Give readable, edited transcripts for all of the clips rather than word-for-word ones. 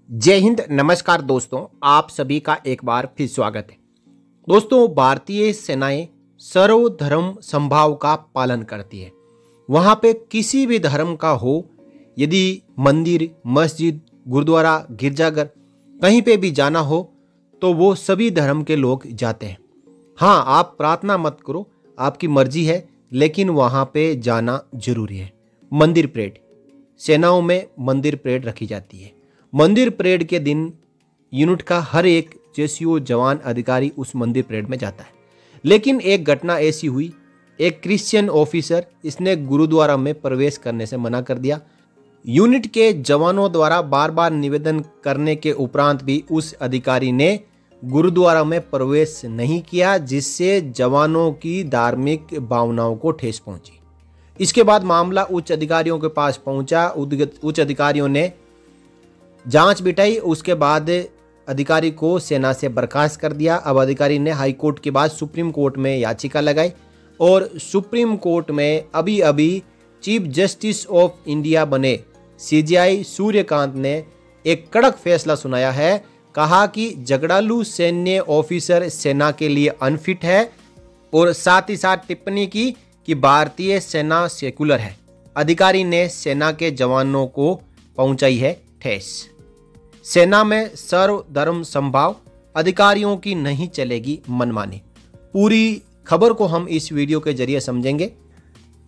जय हिंद। नमस्कार दोस्तों, आप सभी का एक बार फिर स्वागत है। दोस्तों, भारतीय सेनाएं सर्वधर्म समभाव का पालन करती है। वहाँ पे किसी भी धर्म का हो, यदि मंदिर, मस्जिद, गुरुद्वारा, गिरजाघर कहीं पे भी जाना हो तो वो सभी धर्म के लोग जाते हैं। हाँ, आप प्रार्थना मत करो, आपकी मर्जी है, लेकिन वहाँ पे जाना जरूरी है। मंदिर परेड, सेनाओं में मंदिर परेड रखी जाती है। मंदिर परेड के दिन यूनिट का हर एक जेसीओ जवान अधिकारी उस मंदिर परेड में जाता है। लेकिन एक घटना ऐसी हुई, एक क्रिश्चियन ऑफिसर इसने गुरुद्वारा में प्रवेश करने से मना कर दिया। यूनिट के जवानों द्वारा बार बार निवेदन करने के उपरांत भी उस अधिकारी ने गुरुद्वारा में प्रवेश नहीं किया, जिससे जवानों की धार्मिक भावनाओं को ठेस पहुंची। इसके बाद मामला उच्च अधिकारियों के पास पहुंचा। उच्च अधिकारियों ने जांच बिठाई। उसके बाद अधिकारी को सेना से बर्खास्त कर दिया। अब अधिकारी ने हाई कोर्ट के बाद सुप्रीम कोर्ट में याचिका लगाई और सुप्रीम कोर्ट में अभी अभी चीफ जस्टिस ऑफ इंडिया बने सीजेआई सूर्यकांत ने एक कड़क फैसला सुनाया है। कहा कि झगड़ालू सैन्य ऑफिसर सेना के लिए अनफिट है और साथ ही साथ टिप्पणी की कि भारतीय सेना सेकुलर है। अधिकारी ने सेना के जवानों को पहुंचाई है ठेस। सेना में सर्वधर्म समभाव, अधिकारियों की नहीं चलेगी मनमानी। पूरी खबर को हम इस वीडियो के जरिए समझेंगे।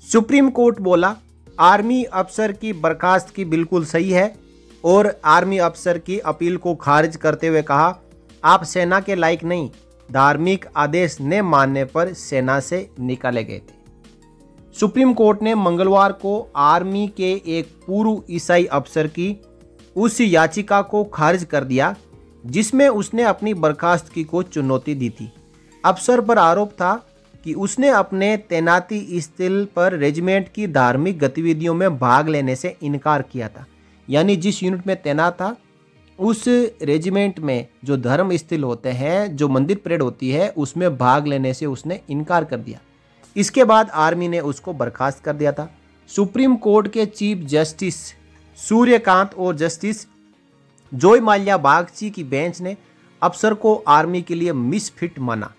सुप्रीम कोर्ट बोला आर्मी अफसर की बर्खास्त की बिल्कुल सही है और आर्मी अफसर की अपील को खारिज करते हुए कहा आप सेना के लायक नहीं, धार्मिक आदेश न मानने पर सेना से निकाले गए थे। सुप्रीम कोर्ट ने मंगलवार को आर्मी के एक पूर्व ईसाई अफसर की उस याचिका को खारिज कर दिया जिसमें उसने अपनी बर्खास्तगी को चुनौती दी थी। अफसर पर आरोप था कि उसने अपने तैनाती स्थल पर रेजिमेंट की धार्मिक गतिविधियों में भाग लेने से इनकार किया था। यानी जिस यूनिट में तैनात था उस रेजिमेंट में जो धर्म स्थल होते हैं, जो मंदिर परेड होती है, उसमें भाग लेने से उसने इनकार कर दिया। इसके बाद आर्मी ने उसको बर्खास्त कर दिया था। सुप्रीम कोर्ट के चीफ जस्टिस सूर्यकांत और जस्टिस जोय माल्या बागची की बेंच ने अफसर को आर्मी के लिए मिसफिट माना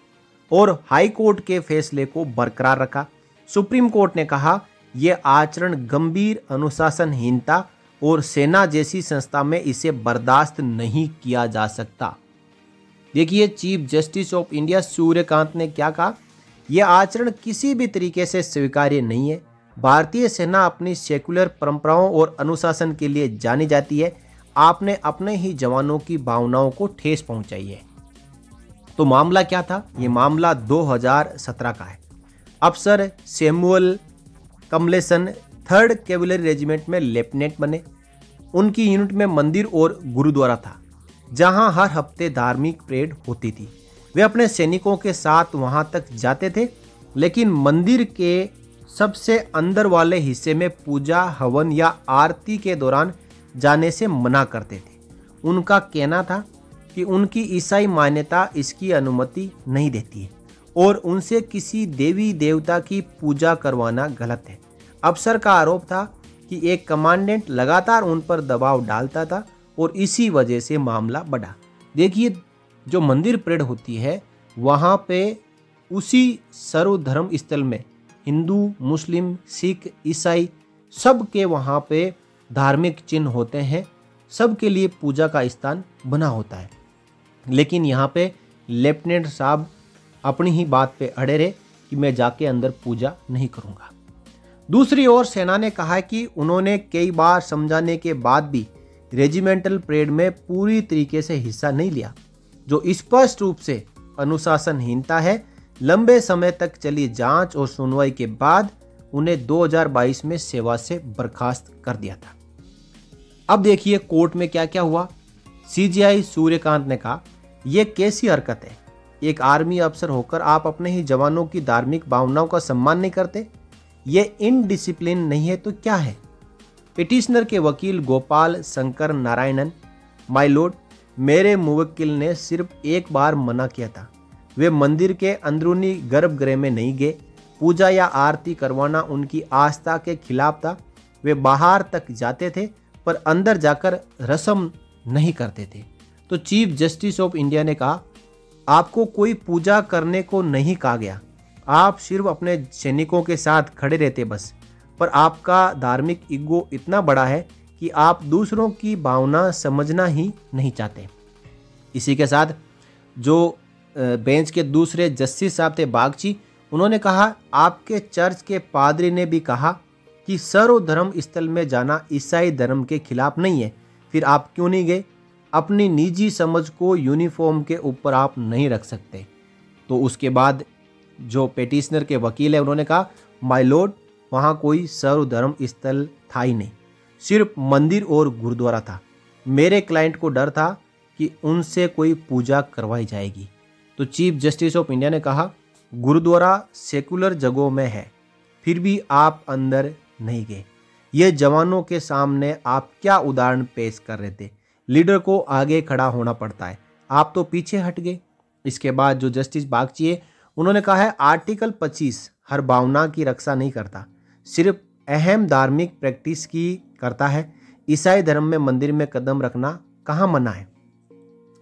और हाई कोर्ट के फैसले को बरकरार रखा। सुप्रीम कोर्ट ने कहा यह आचरण गंभीर अनुशासनहीनता और सेना जैसी संस्था में इसे बर्दाश्त नहीं किया जा सकता। देखिए, chief justice of India Suryakant ने क्या कहा, यह आचरण किसी भी तरीके से स्वीकार्य नहीं है। भारतीय सेना अपनी सेकुलर परंपराओं और अनुशासन के लिए जानी जाती है। आपने अपने ही जवानों की भावनाओं को ठेस पहुंचाई है। तो मामला क्या था? ये मामला 2017 का है। अफसर सैमुअल कमलेसन 3rd कैवेलरी रेजिमेंट में लेफ्टिनेंट बने। उनकी यूनिट में मंदिर और गुरुद्वारा था जहां हर हफ्ते धार्मिक परेड होती थी। वे अपने सैनिकों के साथ वहां तक जाते थे, लेकिन मंदिर के सबसे अंदर वाले हिस्से में पूजा, हवन या आरती के दौरान जाने से मना करते थे। उनका कहना था कि उनकी ईसाई मान्यता इसकी अनुमति नहीं देती है और उनसे किसी देवी देवता की पूजा करवाना गलत है। अफसर का आरोप था कि एक कमांडेंट लगातार उन पर दबाव डालता था और इसी वजह से मामला बढ़ा। देखिए, जो मंदिर परेड होती है वहाँ पे उसी सर्वधर्म स्थल में हिंदू, मुस्लिम, सिख, ईसाई सब के वहाँ पे धार्मिक चिन्ह होते हैं, सब के लिए पूजा का स्थान बना होता है। लेकिन यहाँ पे लेफ्टिनेंट साहब अपनी ही बात पे अड़े रहे कि मैं जाके अंदर पूजा नहीं करूँगा। दूसरी ओर सेना ने कहा कि उन्होंने कई बार समझाने के बाद भी रेजिमेंटल परेड में पूरी तरीके से हिस्सा नहीं लिया, जो स्पष्ट रूप से अनुशासनहीनता है। लंबे समय तक चली जांच और सुनवाई के बाद उन्हें 2022 में सेवा से बर्खास्त कर दिया था। अब देखिए कोर्ट में क्या क्या हुआ। सीजेआई सूर्यकांत ने कहा यह कैसी हरकत है, एक आर्मी अफसर होकर आप अपने ही जवानों की धार्मिक भावनाओं का सम्मान नहीं करते, यह इनडिसिप्लिन नहीं है तो क्या है। पिटिशनर के वकील गोपाल शंकर नारायणन, माय लॉर्ड, मेरे मुवक्किल ने सिर्फ एक बार मना किया था। वे मंदिर के अंदरूनी गर्भगृह में नहीं गए। पूजा या आरती करवाना उनकी आस्था के खिलाफ था। वे बाहर तक जाते थे पर अंदर जाकर रस्म नहीं करते थे। तो चीफ जस्टिस ऑफ इंडिया ने कहा, आपको कोई पूजा करने को नहीं कहा गया, आप सिर्फ अपने सैनिकों के साथ खड़े रहते बस, पर आपका धार्मिक ईगो इतना बड़ा है कि आप दूसरों की भावना समझना ही नहीं चाहते। इसी के साथ जो बेंच के दूसरे जस्टिस साहब थे बागची, उन्होंने कहा, आपके चर्च के पादरी ने भी कहा कि सर्वधर्म स्थल में जाना ईसाई धर्म के खिलाफ नहीं है, फिर आप क्यों नहीं गए? अपनी निजी समझ को यूनिफॉर्म के ऊपर आप नहीं रख सकते। तो उसके बाद जो पेटिशनर के वकील है उन्होंने कहा, माय लॉर्ड, वहाँ कोई सर्वधर्म स्थल था ही नहीं, सिर्फ मंदिर और गुरुद्वारा था। मेरे क्लाइंट को डर था कि उनसे कोई पूजा करवाई जाएगी। तो चीफ जस्टिस ऑफ इंडिया ने कहा, गुरुद्वारा सेकुलर जगहों में है, फिर भी आप अंदर नहीं गए। ये जवानों के सामने आप क्या उदाहरण पेश कर रहे थे? लीडर को आगे खड़ा होना पड़ता है, आप तो पीछे हट गए। इसके बाद जो जस्टिस बागची है उन्होंने कहा है, आर्टिकल 25 हर भावना की रक्षा नहीं करता, सिर्फ अहम धार्मिक प्रैक्टिस की करता है। ईसाई धर्म में मंदिर में कदम रखना कहाँ मना है?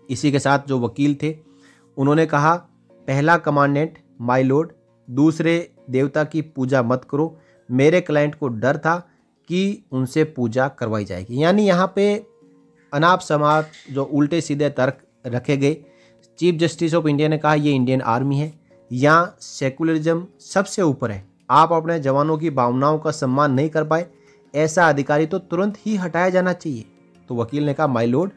इसी के साथ जो वकील थे उन्होंने कहा, पहला कमांडेंट माय लॉर्ड, दूसरे देवता की पूजा मत करो। मेरे क्लाइंट को डर था कि उनसे पूजा करवाई जाएगी। यानी यहाँ पे अनाप शनाप जो उल्टे सीधे तर्क रखे गए। चीफ जस्टिस ऑफ इंडिया ने कहा, ये इंडियन आर्मी है, यहाँ सेकुलरिज्म सबसे ऊपर है, आप अपने जवानों की भावनाओं का सम्मान नहीं कर पाए, ऐसा अधिकारी तो तुरंत ही हटाया जाना चाहिए। तो वकील ने कहा, माय लॉर्ड,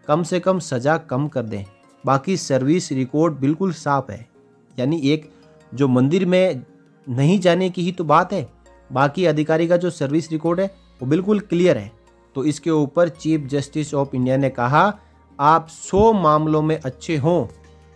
कम से कम सज़ा कम कर दें, बाकी सर्विस रिकॉर्ड बिल्कुल साफ है। यानी एक जो मंदिर में नहीं जाने की ही तो बात है, बाकी अधिकारी का जो सर्विस रिकॉर्ड है वो बिल्कुल क्लियर है। तो इसके ऊपर चीफ जस्टिस ऑफ इंडिया ने कहा, आप 100 मामलों में अच्छे हों,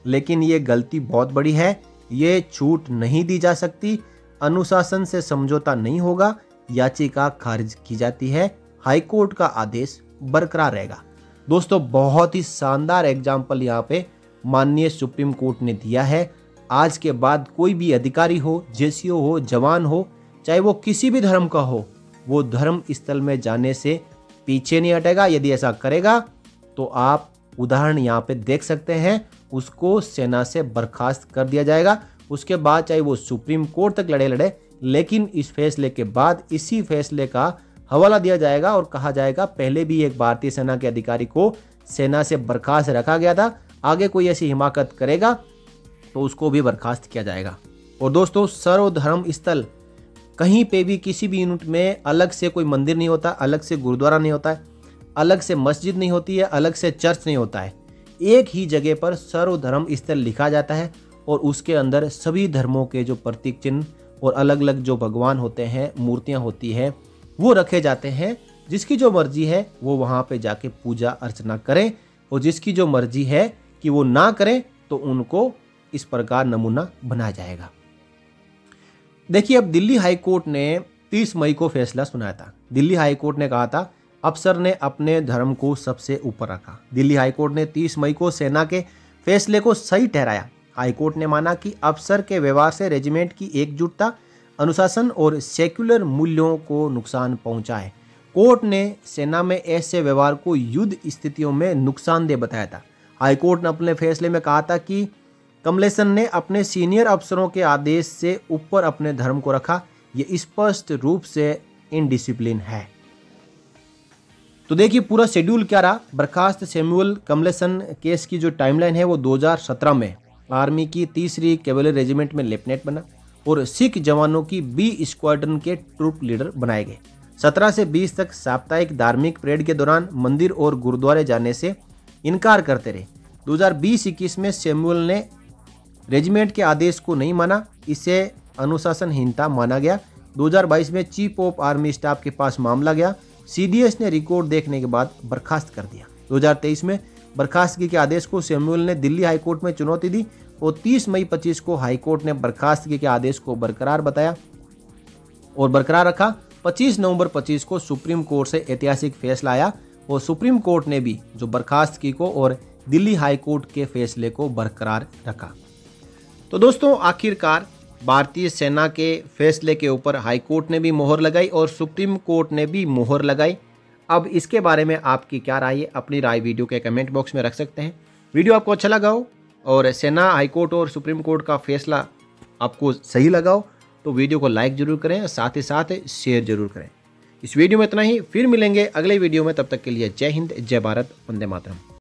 लेकिन ये गलती बहुत बड़ी है, ये छूट नहीं दी जा सकती, अनुशासन से समझौता नहीं होगा, याचिका खारिज की जाती है, हाईकोर्ट का आदेश बरकरार रहेगा। दोस्तों, बहुत ही शानदार एग्जाम्पल यहाँ पे माननीय सुप्रीम कोर्ट ने दिया है। आज के बाद कोई भी अधिकारी हो, जेसीओ हो, जवान हो, चाहे वो किसी भी धर्म का हो, वो धर्म स्थल में जाने से पीछे नहीं हटेगा। यदि ऐसा करेगा तो आप उदाहरण यहाँ पे देख सकते हैं, उसको सेना से बर्खास्त कर दिया जाएगा। उसके बाद चाहे वो सुप्रीम कोर्ट तक लड़े, लेकिन इस फैसले के बाद इसी फैसले का हवाला दिया जाएगा और कहा जाएगा, पहले भी एक भारतीय सेना के अधिकारी को सेना से बर्खास्त रखा गया था, आगे कोई ऐसी हिमाकत करेगा तो उसको भी बर्खास्त किया जाएगा। और दोस्तों, सर्वधर्म स्थल कहीं पे भी किसी भी यूनिट में अलग से कोई मंदिर नहीं होता, अलग से गुरुद्वारा नहीं होता है, अलग से मस्जिद नहीं होती है, अलग से चर्च नहीं होता है। एक ही जगह पर सर्वधर्म स्थल लिखा जाता है और उसके अंदर सभी धर्मों के जो प्रतीक चिन्ह और अलग अलग जो भगवान होते हैं, मूर्तियां होती हैं, वो रखे जाते हैं। जिसकी जो मर्जी है वो वहाँ पे जाके पूजा अर्चना करें, और जिसकी जो मर्जी है कि वो ना करें तो उनको इस प्रकार नमूना बनाया जाएगा। देखिए, अब दिल्ली हाई कोर्ट ने 30 मई को फैसला सुनाया था। दिल्ली हाई कोर्ट ने कहा था, अफसर ने अपने धर्म को सबसे ऊपर रखा। दिल्ली हाई कोर्ट ने 30 मई को सेना के फैसले को सही ठहराया। हाई कोर्ट ने माना कि अफसर के व्यवहार से रेजिमेंट की एकजुटता, अनुशासन और सेक्युलर मूल्यों को नुकसान पहुंचा है। कोर्ट ने सेना में ऐसे व्यवहार को युद्ध स्थितियों में नुकसानदेह बताया था। हाई कोर्ट ने अपने फैसले में कहा था कि कमलेसन ने अपने सीनियर अफसरों के आदेश से ऊपर अपने धर्म को रखा, ये स्पष्ट रूप से इनडिसिप्लिन है। तो देखिए पूरा शेड्यूल क्या रहा। बर्खास्त सैमुअल कमलेसन केस की जो टाइमलाइन है वो 2017 में आर्मी की 3री कैवेलरी रेजिमेंट में लेफ्टिनेंट बना और सिख जवानों की बी स्क्वाड्रन के ट्रूप लीडर बनाए गए। 17 से 20 तक साप्ताहिक धार्मिक परेड के दौरान मंदिर और गुरुद्वारे जाने से इनकार करते रहे। 2020-21 में सैमुअल ने रेजिमेंट के आदेश को नहीं माना, इसे अनुशासनहीनता माना गया। 2022 में चीफ ऑफ आर्मी स्टाफ के पास मामला गया। सीडीएस ने रिकॉर्ड देखने के बाद बर्खास्त कर दिया। 2023 में बर्खास्तगी के आदेश को सैमुअल ने दिल्ली हाईकोर्ट में चुनौती दी और 30 मई 25 को हाईकोर्ट ने बर्खास्तगी के आदेश को बरकरार बताया और बरकरार रखा। 25 नवंबर 25 को सुप्रीम कोर्ट से ऐतिहासिक फैसला आया और सुप्रीम कोर्ट ने भी जो बर्खास्तगी को और दिल्ली हाईकोर्ट के फैसले को बरकरार रखा। तो दोस्तों, आखिरकार भारतीय सेना के फैसले के ऊपर हाई कोर्ट ने भी मोहर लगाई और सुप्रीम कोर्ट ने भी मोहर लगाई। अब इसके बारे में आपकी क्या राय है? अपनी राय वीडियो के कमेंट बॉक्स में रख सकते हैं। वीडियो आपको अच्छा लगा हो और सेना हाईकोर्ट और सुप्रीम कोर्ट का फैसला आपको सही लगा हो तो वीडियो को लाइक जरूर करें, साथ ही साथ शेयर जरूर करें। इस वीडियो में इतना ही, फिर मिलेंगे अगले वीडियो में। तब तक के लिए जय हिंद, जय भारत, वंदे मातरम।